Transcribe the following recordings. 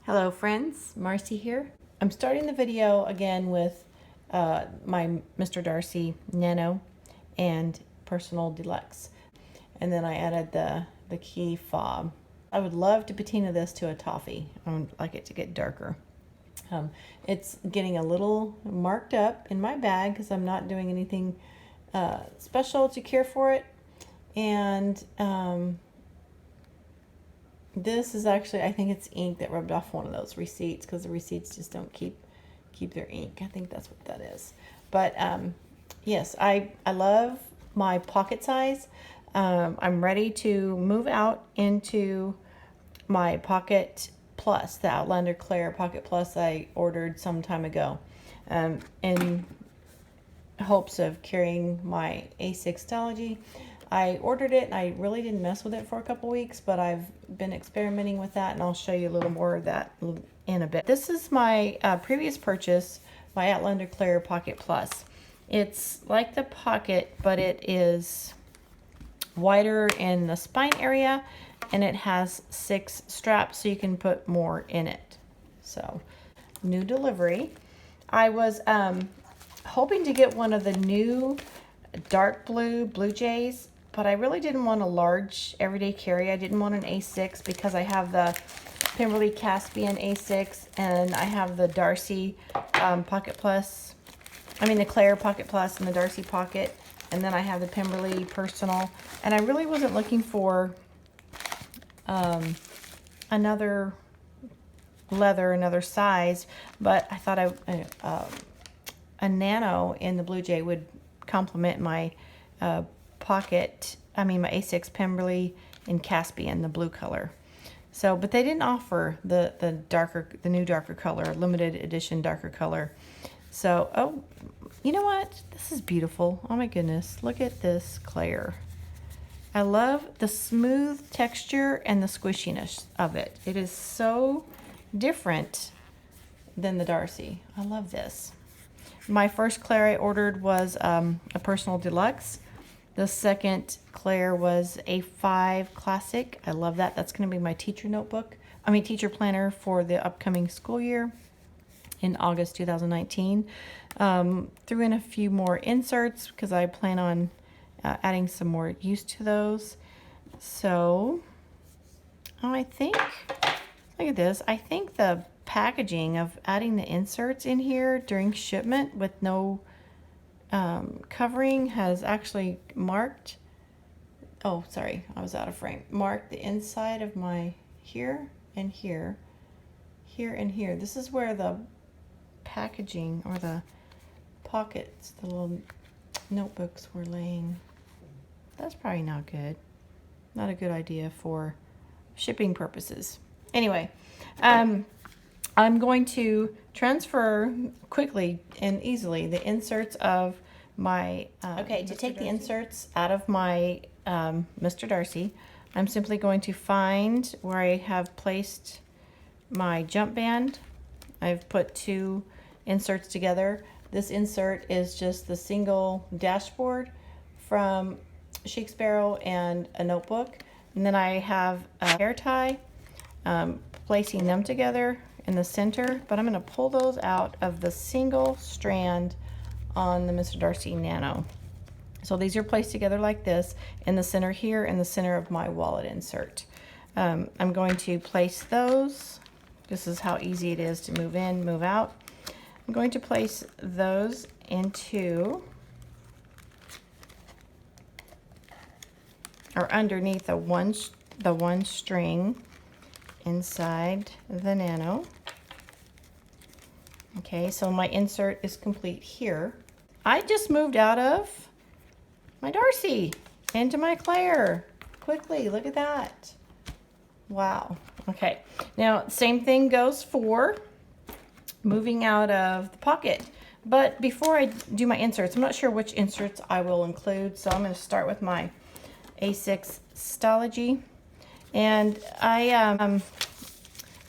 Hello friends, Marcy here. I'm starting the video again with my Mr. Darcy Nano and Personal Deluxe. And then I added the key fob. I would love to patina this to a toffee. I would like it to get darker. It's getting a little marked up in my bag because I'm not doing anything special to care for it. And this is actually, I think it's ink that rubbed off one of those receipts because the receipts just don't keep their ink. I think that's what that is. But yes, I love my pocket size. I'm ready to move out into my Pocket Plus, the Outlander Claire Pocket Plus I ordered some time ago, in hopes of carrying my A6 Stalogy. I ordered it and I really didn't mess with it for a couple weeks, but I've been experimenting with that and I'll show you a little more of that in a bit. This is my previous purchase, my Outlander Claire Pocket Plus. It's like the Pocket, but it is wider in the spine area and it has 6 straps so you can put more in it. So, new delivery. I was hoping to get one of the new dark blue Jays, but I really didn't want a large everyday carry. I didn't want an A6 because I have the Pemberley Caspian A6 and I have the Darcy Pocket Plus. I mean the Claire Pocket Plus and the Darcy Pocket, and then I have the Pemberley Personal. And I really wasn't looking for another leather, another size, but I thought a nano in the Blue Jay would complement my pocket, my A6 Pemberley in Caspian, the blue color. So, but they didn't offer the new darker color, limited edition darker color. So, oh, you know what? This is beautiful. Oh my goodness, look at this Claire. I love the smooth texture and the squishiness of it. It is so different than the Darcy. I love this. My first Claire I ordered was a Personal Deluxe. The second Claire was A5 Classic. I love that. That's going to be my teacher teacher planner for the upcoming school year in August 2019. Threw in a few more inserts because I plan on adding some more use to those. So I think, look at this. I think the packaging of adding the inserts in here during shipment with no covering has actually marked, oh sorry, I was out of frame, marked the inside of my here and here, here and here. This is where the packaging or the pockets, the little notebooks were laying. That's probably not good. Not a good idea for shipping purposes. Anyway, I'm going to transfer quickly and easily the inserts of my, to take the inserts out of my Mr. Darcy, I'm simply going to find where I have placed my jump band. I've put 2 inserts together. This insert is just the single dashboard from Chic Sparrow and a notebook. And then I have a hair tie, placing them together in the center, but I'm going to pull those out of the single strand on the Mr. Darcy Nano. So these are placed together like this in the center here, in the center of my wallet insert. I'm going to place those. This is how easy it is to move in, move out. I'm going to place those into, or underneath the one string inside the Nano. Okay, so my insert is complete here. I just moved out of my Darcy into my Claire. Quickly, look at that. Wow. Okay, now same thing goes for moving out of the Pocket. But before I do my inserts, I'm not sure which inserts I will include, so I'm going to start with my A6 Stalogy. And I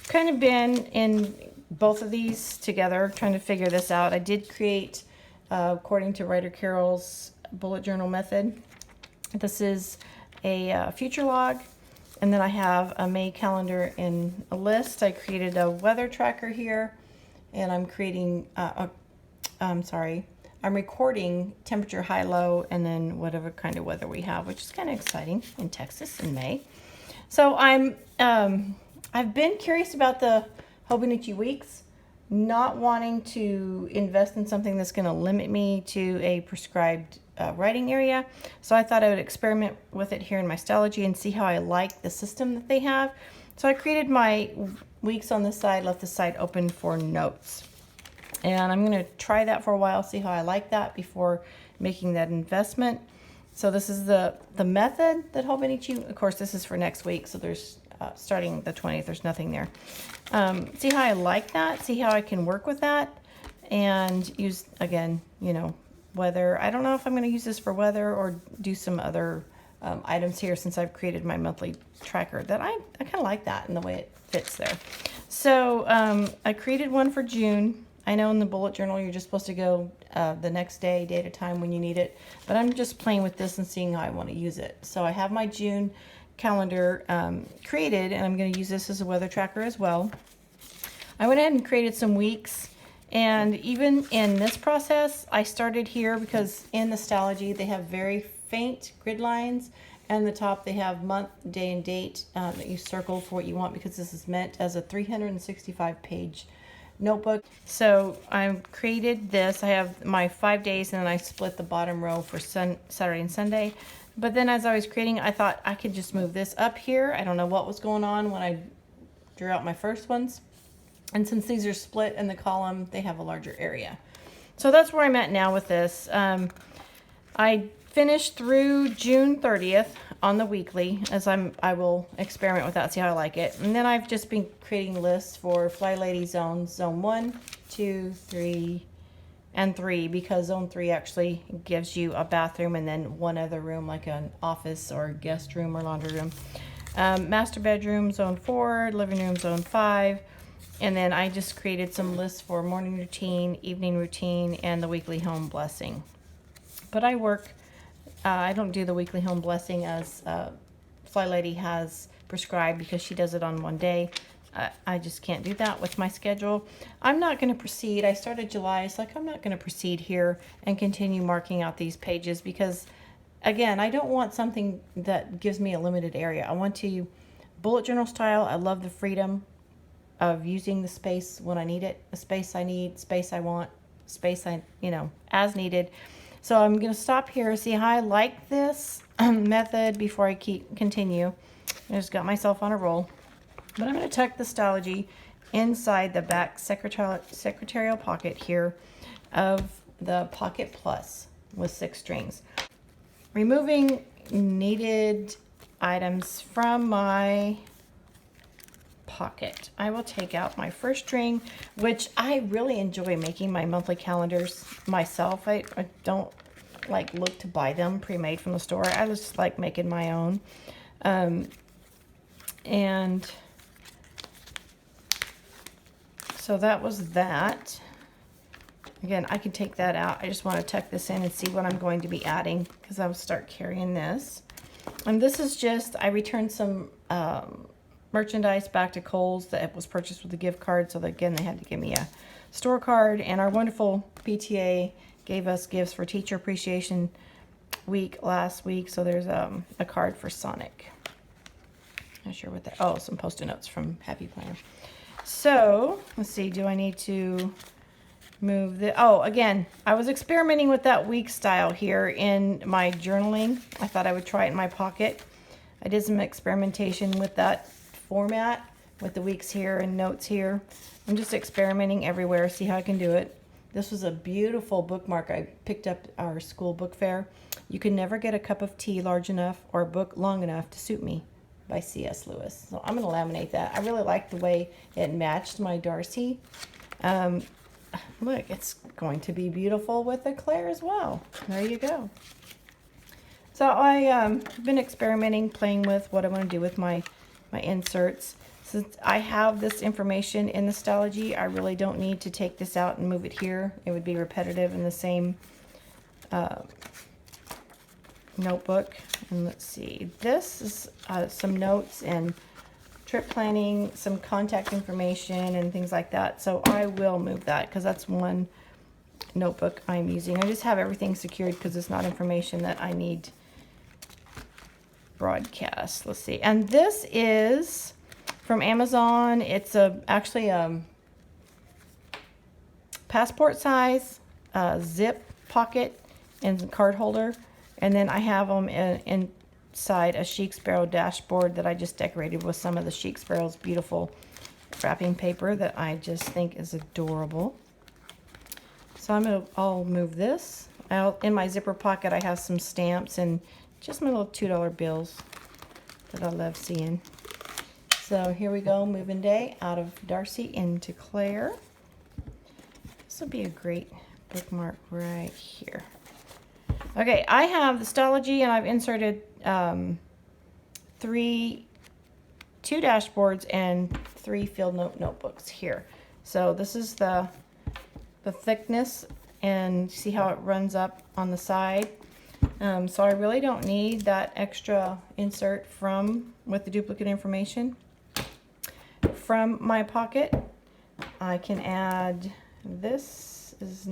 kind of been in both of these together trying to figure this out. I did create, according to Writer Carol's bullet journal method, this is a future log, And then I have a May calendar in a list. I created a weather tracker here, and I'm creating, I'm recording temperature, high, low, and then whatever kind of weather we have, which is kind of exciting in Texas in May. So I've been curious about the Hobonichi weeks, not wanting to invest in something that's going to limit me to a prescribed writing area. So I thought I would experiment with it here in my Stalogy and see how I like the system that they have. So I created my weeks on this side, left the side open for notes. And I'm going to try that for a while, see how I like that before making that investment. So this is the method that Hobonichi, of course this is for next week, so there's starting the 20th, there's nothing there. See how I like that, see how I can work with that, and use, again, you know, weather. I don't know if I'm going to use this for weather or do some other items here, since I've created my monthly tracker that I kind of like that and the way it fits there. So I created one for June. I know in the bullet journal you're just supposed to go the next day, date of time when you need it, but I'm just playing with this and seeing how I want to use it. So I have my June calendar created, and I'm going to use this as a weather tracker as well. I went ahead and created some weeks, and even in this process I started here because in the Stalogy they have very faint grid lines, and the top they have month, day, and date that you circle for what you want, because this is meant as a 365 page notebook. So I created this. I have my 5 days, and then I split the bottom row for Saturday and Sunday. But then as I was creating, I thought I could just move this up here. I don't know what was going on when I drew out my first ones. And since these are split in the column, they have a larger area. So that's where I'm at now with this. I finished through June 30th on the weekly, as I will experiment with that, see how I like it. And then I've just been creating lists for Fly Lady zones, zone 1, 2, 3, and 3, because zone 3 actually gives you a bathroom and then one other room, like an office or guest room or laundry room. Master bedroom, zone 4, living room, zone 5. And then I just created some lists for morning routine, evening routine, and the weekly home blessing. But I don't do the weekly home blessing as Fly Lady has prescribed, because she does it on one day. I just can't do that with my schedule. I'm not going to proceed. I started July. It's like I'm not going to proceed here and continue marking out these pages, because, again, I don't want something that gives me a limited area. I want to bullet journal style. I love the freedom of using the space when I need it, the space I need, space I want, space as needed. So I'm going to stop here, see how I like this method before I continue. I just got myself on a roll. But I'm going to tuck the Stalogy inside the back secretarial pocket here of the Pocket Plus with 6 strings. Removing needed items from my pocket. I will take out my first string, which I really enjoy making my monthly calendars myself. I don't look to buy them pre-made from the store. I just like making my own. And so that was that. Again, I can take that out. I just want to tuck this in and see what I'm going to be adding, because I will start carrying this. And this is just, I returned some merchandise back to Kohl's that was purchased with a gift card. So that, again, they had to give me a store card. And our wonderful PTA gave us gifts for Teacher Appreciation Week last week. So there's a card for Sonic. Not sure what that, oh, some Post-it notes from Happy Planner. So let's see, do I need to move the, oh, again, I was experimenting with that week style here in my journaling. I thought I would try it in my pocket. I did some experimentation with that format, with the weeks here and notes here. I'm just experimenting everywhere, see how I can do it. This was a beautiful bookmark I picked up at our school book fair. You can never get a cup of tea large enough or a book long enough to suit me, by C.S. Lewis. So I'm going to laminate that. I really like the way it matched my Darcy. Look, it's going to be beautiful with a Claire as well. There you go. So I've been experimenting, playing with what I want to do with my inserts. Since I have this information in the Stalogy, I really don't need to take this out and move it here. It would be repetitive in the same notebook. And let's see, this is some notes and trip planning, some contact information and things like that. So I will move that because that's one notebook I'm using. I just have everything secured because it's not information that I need broadcast. Let's see. And this is from Amazon. It's actually a passport size zip pocket and card holder. And then I have them inside a Chic Sparrow dashboard that I just decorated with some of the Chic Sparrow's beautiful wrapping paper that I just think is adorable. So I'll move this. In my zipper pocket I have some stamps and just my little $2 bills that I love seeing. So here we go, moving day out of Darcy into Claire. This will be a great bookmark right here. Okay, I have the Stalogy and I've inserted two dashboards and 3 field notebooks here. So this is the thickness, and see how it runs up on the side. So I really don't need that extra insert with the duplicate information. From my pocket, I can add, this is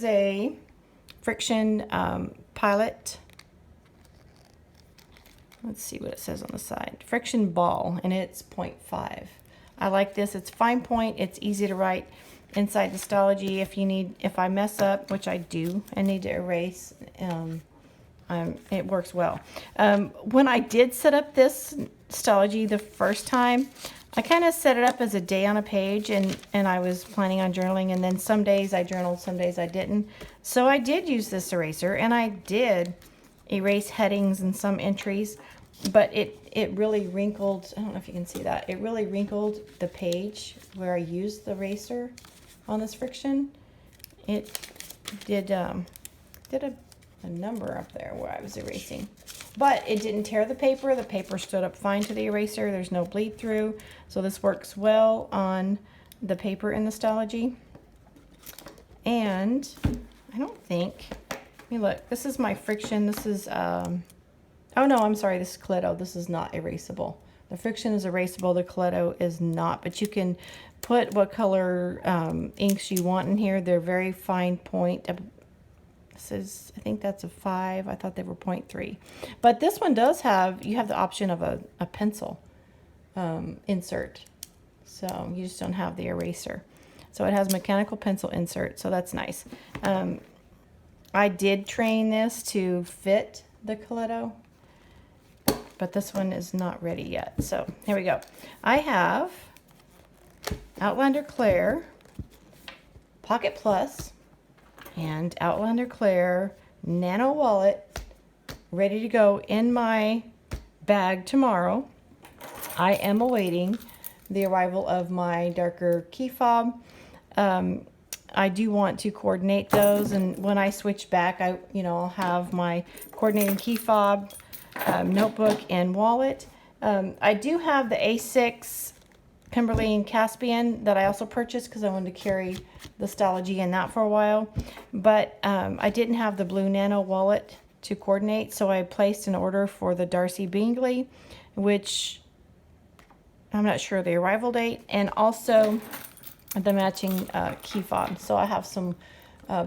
a friction pilot. Let's see what it says on the side. Friction ball, and it's 0.5. I like this. It's fine point. It's easy to write inside the Stalogy. If I mess up, which I do, and need to erase, it works well. When I did set up this Stalogy the first time, I kind of set it up as a day on a page, and I was planning on journaling, and then some days I journaled, some days I didn't. So I did use this eraser, and I did erase headings and some entries, but it really wrinkled, I don't know if you can see that, it really wrinkled the page where I used the eraser on this friction. It did a number up there where I was erasing. But it didn't tear the paper. The paper stood up fine to the eraser. There's no bleed through. So this works well on the paper in the Stalogy. And I don't think, let me look. This is my friction. This is, oh no, I'm sorry. This is Coleto. This is not erasable. The friction is erasable. The Coleto is not. But you can put what color inks you want in here. They're very fine point. This is, I think that's a 5. I thought they were 0.3. But this one does have, you have the option of a pencil insert. So you just don't have the eraser. So it has mechanical pencil insert. So that's nice. I did train this to fit the Coleto, but this one is not ready yet. So here we go. I have Outlander Claire Pocket Plus and Outlander Claire Nano Wallet ready to go in my bag tomorrow. I am awaiting the arrival of my darker key fob. I do want to coordinate those, and when I switch back, I'll have my coordinating key fob, notebook, and wallet. I do have the A6 Kimberly and Caspian that I also purchased because I wanted to carry the Stalogy in that for a while. But I didn't have the blue Nano wallet to coordinate, so I placed an order for the Darcy Bingley, which I'm not sure the arrival date, and also the matching key fob. So I have some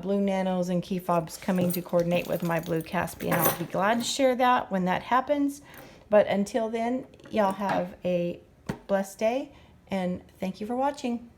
blue Nanos and key fobs coming to coordinate with my blue Caspian. I'll be glad to share that when that happens. But until then, y'all have a blessed day, and thank you for watching.